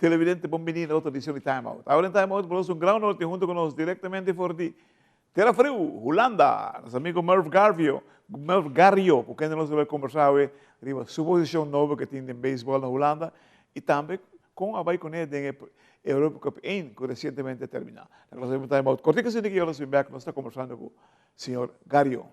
Televidente, bienvenido a otra edición de Time Out. Ahora en Time Out tenemos un gran norte junto con nosotros directamente por ti. Terra Frio, Holanda, nosso amigo Merv Garrio, com quem nós vamos conversar hoje, a sua posição nova que tem em beisebol na Holanda e também com a Baiconé da Europa Cup 1, que recentemente terminou. Nós vamos Time Out. Cortica se que nós estamos conversando com o senhor Garrio.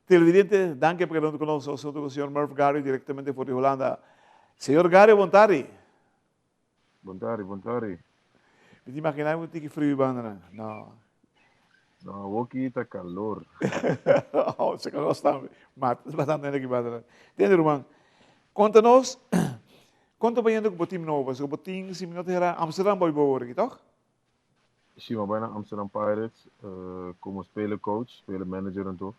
Televidente, danke por estar conosco. Eu sou o senhor Merv Garrio, diretamente de Holanda. Senhor Garrio, bom tarde. Bom tarde. Me imaginar que tem frio, banda, não? Não, aqui está calor. Oh, você gosta, mas bastante aqui, banda. Entende, irmão? Conta-nos, conta bem com o time novo. O time, se me não terá Amsterdam Boy Boer, aqui, toch? Sim, maar bijna Amsterdam Pirates, como spelercoach, spelermanager en toch.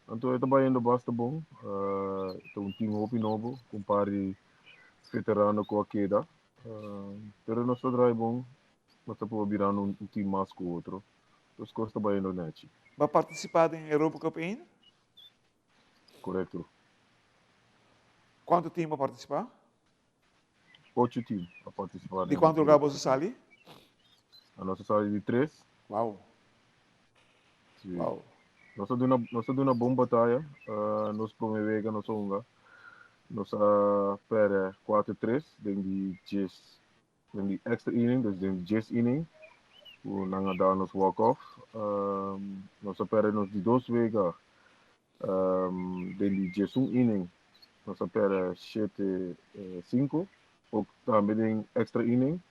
En toen trabalhei no Basta Bom, um time hopi novo, com pari veterano com a queda. Pero nós trabalhamos bom, nós estamos virando um time mais com o outro. Então, nós trabalhando net. Vai participar em Europa Cup 1? Correto. Quanto time vai participar? 8 times a participar. De quanto lugar você sai? A nossa sai de 3. Uau. Sim. Uau. Nós estamos uma boa batalha. Nós promovemos nossa honra. Nossa pera 4-3, dentro de extra inning, dus dentro de 10 inning. O nanga dar nos walk-off. Nossa pera nos de 2 weken, dentro de 10 inning. Nossa pera 7-5. Ook também em extra inning.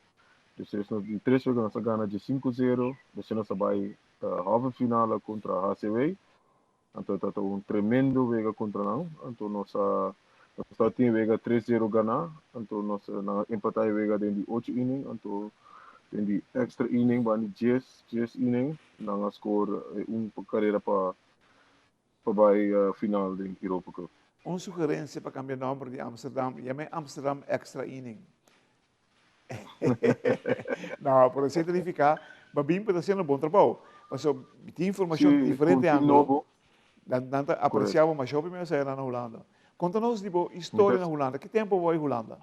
Dus nos de 3 weken nós ganhamos de 5-0. Dus nós vai halve finale contra a HCW. Então está tremendo vega contra nós. Então nossa tem vega 3-0 ganhar. Então nossa empatar vega dentro de 8 inning. Então dentro de extra inning van de 10 inning. Dan score carreira para final de Europa Cup. Uma sugerência para cambiar o nome de Amsterdam. Chama Amsterdam Extra Inning. Não, por isso significa, mas bem para ser um bom trabalho. Mas tem informação diferente ângulo. Dan apreciava mais jovem mas era na Holanda. Conta-nos tipo história na Holanda. Que tempo foi Holanda?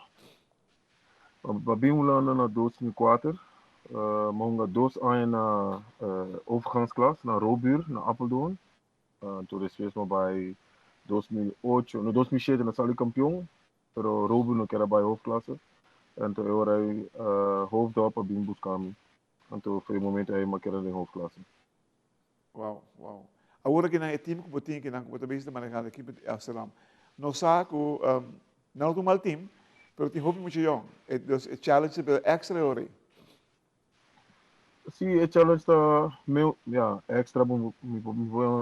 Bem Holanda na 2004. Maar 2 anos na overgangsklasse, na Robuur, na Apeldoorn. Toen is we bij 2008, no 2007 na sali kampioen, pero Robuur nog era bij hoofdklasse. En toen era hoofddorp a bem buscando. En toen foi momento aí maar era in hoofdklasse. Wow. Agora que na time que botinha que não que botar de manejar aqui em Amsterdam. Não sabe que não é um mal time, pero tem hobby muito jong. Dus het challenge é extra hora. Sim, o challenge está meio, extra,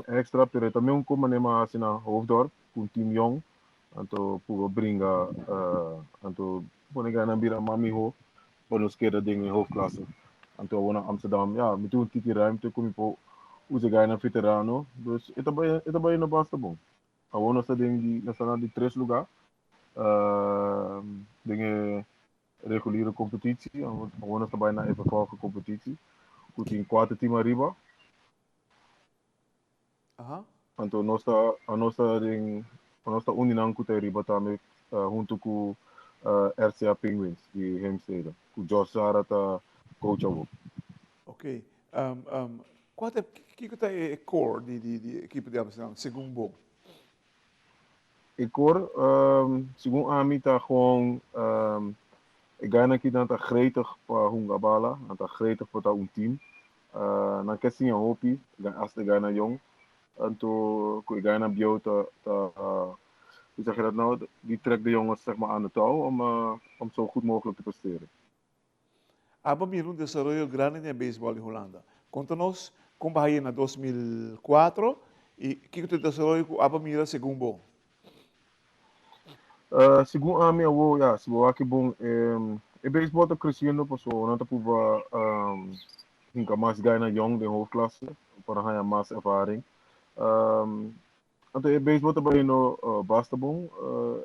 extra, pero também como nem mais assim na hoofddorp, com time jong. Anto puga bringa, anto pone gana bira mami ho, bonus kera ding in hoofdklasse. Anto wona Amsterdam, ja, met toen tiki ruimte kom je po uze gana veterano. Dus ita ba na basta bom. Awona sa ding di nasa di tres lugar. Dingen reguliere competitie. Awona sa ba na even volge competitie. Goed in kwarte team arriba. Aha. Anto nosta uninang ku arriba tame junto com RCA Penguins de Heemstede. Com Josh Sara ta coach abo. Ok. Qual é que tá é core de equipe de Amsterdam, segundo bom? Ik hoor, segundo a mim tá gewoon, ik ga aqui dan tá gretig para Hungabala, dan tá gretig para um team. Na questão a hopi, as de Ghana jong, en toen ik ga naar Biota, hoe zeg je dat nou? Die trekt de jongens zeg maar aan de touw om zo goed mogelijk te presteren. Abamir um desenvolvimento grande em beisebol em Holanda. Conta-nos como vai na 2004 e que tu desenvolveu Abamir segundo bom. Segundo a mim, eu ja, se eu aqui bom, e baseball tá crescendo, pessoal, não tá por nunca mais ganha jong de hoofdklasse, para ganhar mais ervaring. Então, e baseball também no basta bom,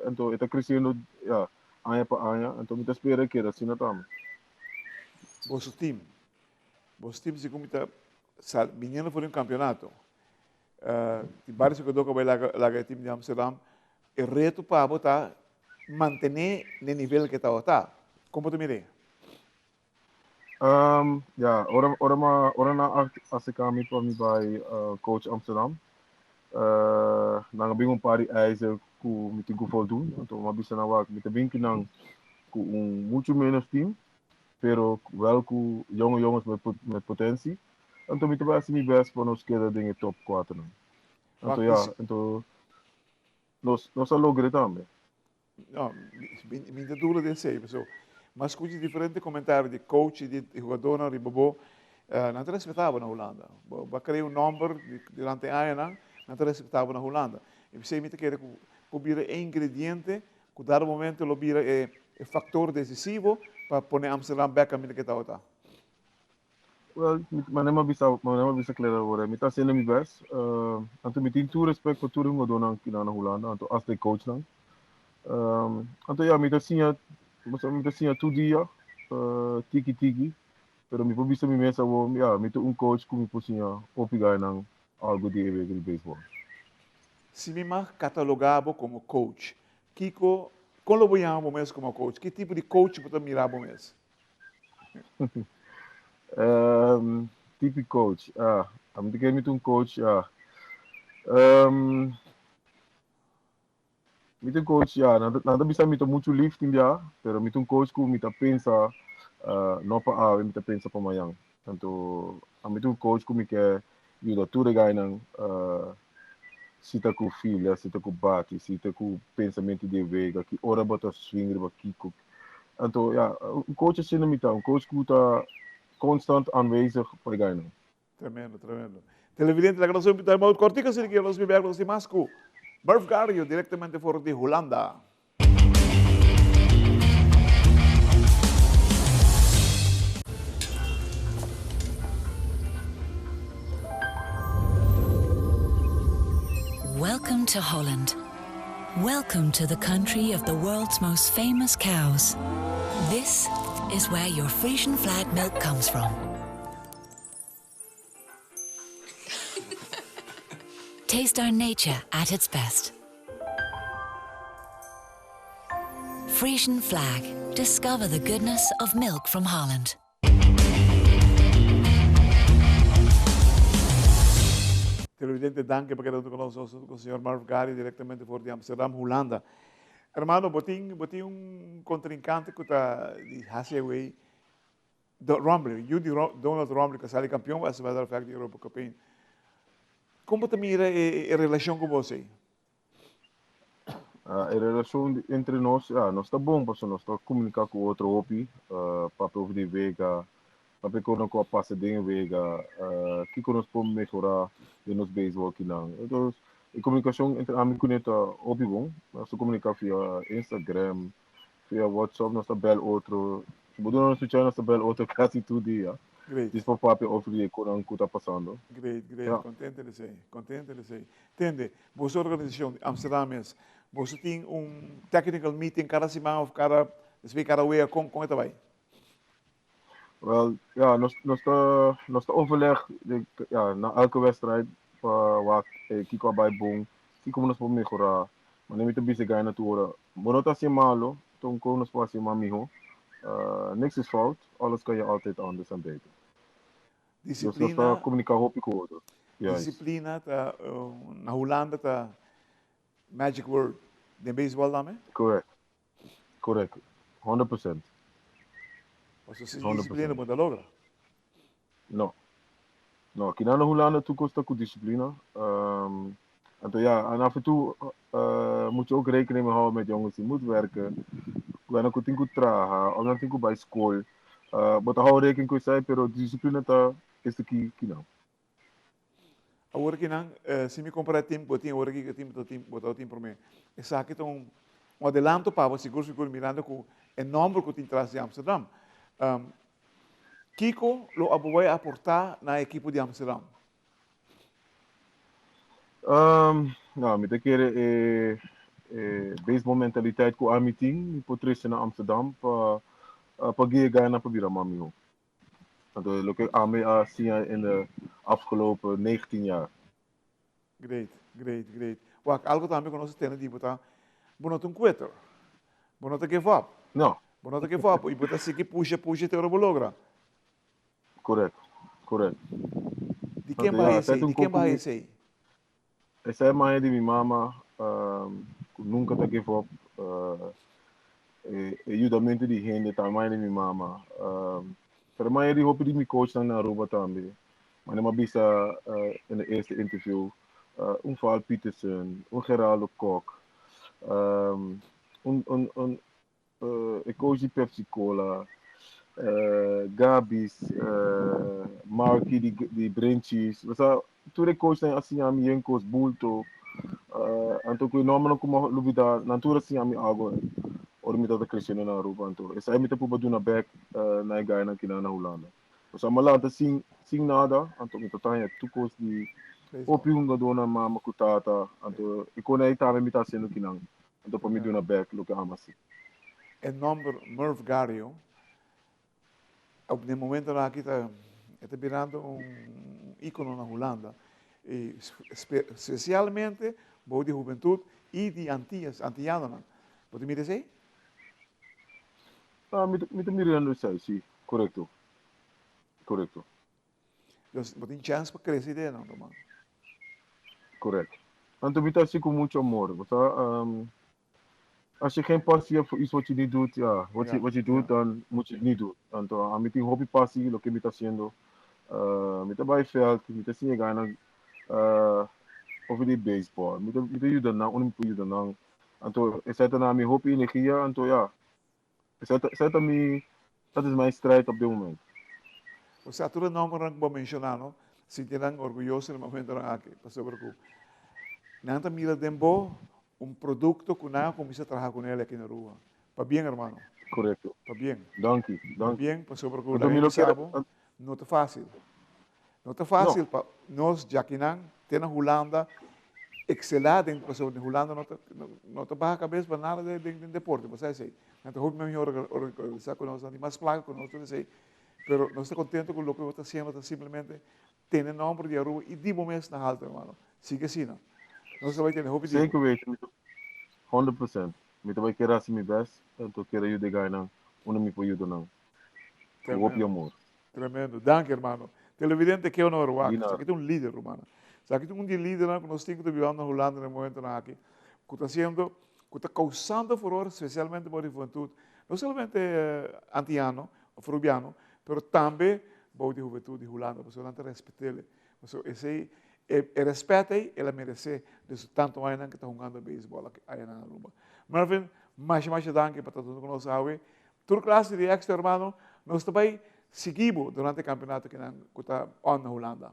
então está crescendo, ja, ano para ano, então me espera que assim não tá. Vosso time se como está vinhando por um campeonato. De vários jogadores que vai lá time de Amsterdam, o reto para botar manter no nível que está. Como tu mire? Ja, ora na als ik aan me bij coach Amsterdam. Dan ben ik een paar eisen ku met ik voldoen. Então, maar bisa na wak met de winkel dan ku muito menos team, pero wel ku jonge jongens met potentie. Então, met de beste niet best van ons keer dingen top 4. Então, ja, então nós logramos também. Não, me dura de ser, pessoal. Mas escute diferentes comentários de coach, de jogador, de bobo. Não te respeitava na Holanda. Vai criar um número durante anos, não te respeitava na Holanda. E você me quer que ingrediente, que dado momento lo vira é fator decisivo para pôr Amsterdam back a mim que está. Well, maar neem bisa clear worden. Met dat mijn best. Anto met in toe respect voor toering we doen aan Kinana Holanda. Anto als de coach dan. Anto ja, met dat zien ja 2 dia. Tiki. Pero mi po bisa mi mesa wo ja, met een coach kom mi po zien opigai nang algo de week de baseball. Se me catalogava como coach, Kiko, quando eu ia mesmo como coach, que tipo de coach você mirava mesmo? Type coach. Ja, am de met een coach ja. Met een coach ja, nada bisa met muito lifting ja, pero met een coach ku mita pensa no pa ave mita pensa pa mayang. Tanto met een coach ku mi ke yuda tudo gai nang sita ku filha, sita ku bate, sita ku pensamento de vega, que ora bota swing ba kiko. Tanto ja, een coach is in mita, een coach ku ta constant aanwezig para gai nang. Tremendo. Televidente da Granação Vital Maud Cortica, se que los bibergos de Masco. Murph Gario, diretamente fora de Holanda. Welcome to Holland. Welcome to the country of the world's most famous cows. This is where your Frisian flag milk comes from. Taste our nature at its best. Frisian flag. Discover the goodness of milk from Holland. Televidente, danke porque estamos con el señor Murph Gario, directamente por de Amsterdam, Holanda. Hermano, botín un contrincante que está de Hathaway, Donald Romley, que sale campeão, vai ser o fact de Europa Cup. Como te mira a relação com você? A relação entre nós, nós está bom, porque nós está comunicar com o outro OPI, para over de vega, para que com a passa de vega, que nós podemos melhorar de nos beisebol aqui não. Então, a comunicação entre amigos é opibong. Nós comunicamos via Instagram, via WhatsApp, nós bel outro. Mudou nosso channel, nós bel outro quase todo dia. Great. Diz para papi oferecer o que está passando. Great, great. Ja. Contente de ser. Contente de ser. Entende? Você organização de Amsterdam você tem technical meeting cada semana ou cada week com het erbij? Wel, ja, nós está overleg ja, na elke wedstrijd waar Kiko bij Bong, Kiko nos por mejorar. Maar neem het een beetje gaina toeren. Monota si malo, toen kon nos pas si mamiho. Niks is fout, alles kan je altijd anders en beter. Dus nós está Disciplina, comunicar hoop ik hoor. disciplina, na Holanda, tá magic word. De baseball dame? Correct. Correct. 100%. Você se 100%. disciplina moet logra. No. No, kinana Holanda toekomst com discipline. En ja, en af en toe moet je ook rekening mee houden met jongens die moeten werken. Wanneer ik het traag, of dan ik bij school. Maar dan hou rekening met zij, pero discipline is de key, kina. Agora que não, se me comprar tempo, eu tenho agora que botar o tempo para mim. Essa aqui é adelanto para você, seguro mirando com o número que tem traz de Amsterdam. Kiko lo vai aportar na equipe de Amsterdam. Nou, met een keer baseball mentaliteit ko amiting, potrese na Amsterdam, pag ga na pabira mami ho. Dat look ik aan me zien in de afgelopen 19 jaar. Great, great, great. Wak, algo também que nós temos de botar, botar quitter, botar give up, No, botar give up, e botar seguir puxa te robologra. correct, correct. De quem vai esse? De quem vai esse? Essa é a mãe de minha mama, nunca tá give up. Ajudamento de gente, tá a mãe de minha mama. Pero mãe de hoop die mijn coach dan naar Aruba também. Maar dan bisa in de eerste interview, Val Peterson, Geraldo Kok, ik coach die Pepsi Cola, Gabis, Marky die Brinchies. Toen ik coach dan assim a mim Jenkos Bulto, então que não me como lubida, natura assim a mim algo. Or met dat Cristiano na Aruba en toe. Is hij met de poepa doen naar back na guy na kina na Holanda. Dus aan laten zien nada, en toe met de tanya toekomst die opium ga doen na mama kutata, en toe ik kon niet aan met dat zin kinang. En toe me doen naar back look amasi. En number Merv Gario. Op het moment dat ik het virando ícono na Holanda. E especialmente voor de juventude e de Antillianos. Pode me dizer? Met de mirando sai, sim, correto. Correto. Dus wat een chance para crescer de não, man. Correto. Então me tá assim com muito amor. Você als je geen passie hebt voor iets wat je niet doet, ja, wat je doet, dan moet je het niet doen. Então, a mim tem hobby passie, lo que me tá haciendo. Me tá bij veld, me tá assim ganhando over die baseball. Me tá ajudando não, me ajudando não. Então, essa é a minha hobby energia, então ja. Dat is mijn strijd op dit moment. O sea, tú no me vou mencionar, ¿no? Si tienen orgulloso en el momento que pasó por aquí. Nanta mira dembo produto que nada comienza a trabajar con él aquí en Aruba. Para bien, hermano. Correcto. Para bien. Dank je. Para bien, pasó por aquí. No está fácil. No está fácil no. Para nós, Jaquinan, temos Holanda, excelente en Holanda, no te baja a cabeça para nada de deporte, você sei. Então, hoje mesmo organizar conosco, mais placa conosco, pero no está contento com o que está haciendo, está simplemente tem nombre de Aruba e de momento na alta, hermano. Sigue assim, não? Não se vai ter hobby. Zeker weten, 100%. Met vai querer assim mijn best, então quero ajudar ganhar, me pode ajudar não. Hoop je amor. Tremendo, dank hermano. Televidente que honor, aqui tem líder, hermano. Aqui tem líder que nós temos que viver na Holanda no momento aqui, que está causando furor, especialmente para a juventude, não somente antiano, frubiano, mas também para a juventude de Holanda, porque não respeita ele. Esse respeito ele merece de tanto anos que está jogando beisebol aqui na Aruba. Marvin, mais danke para todos nós hoje. Toda classe de extra, hermano, nós também seguimos durante o campeonato que está na Holanda.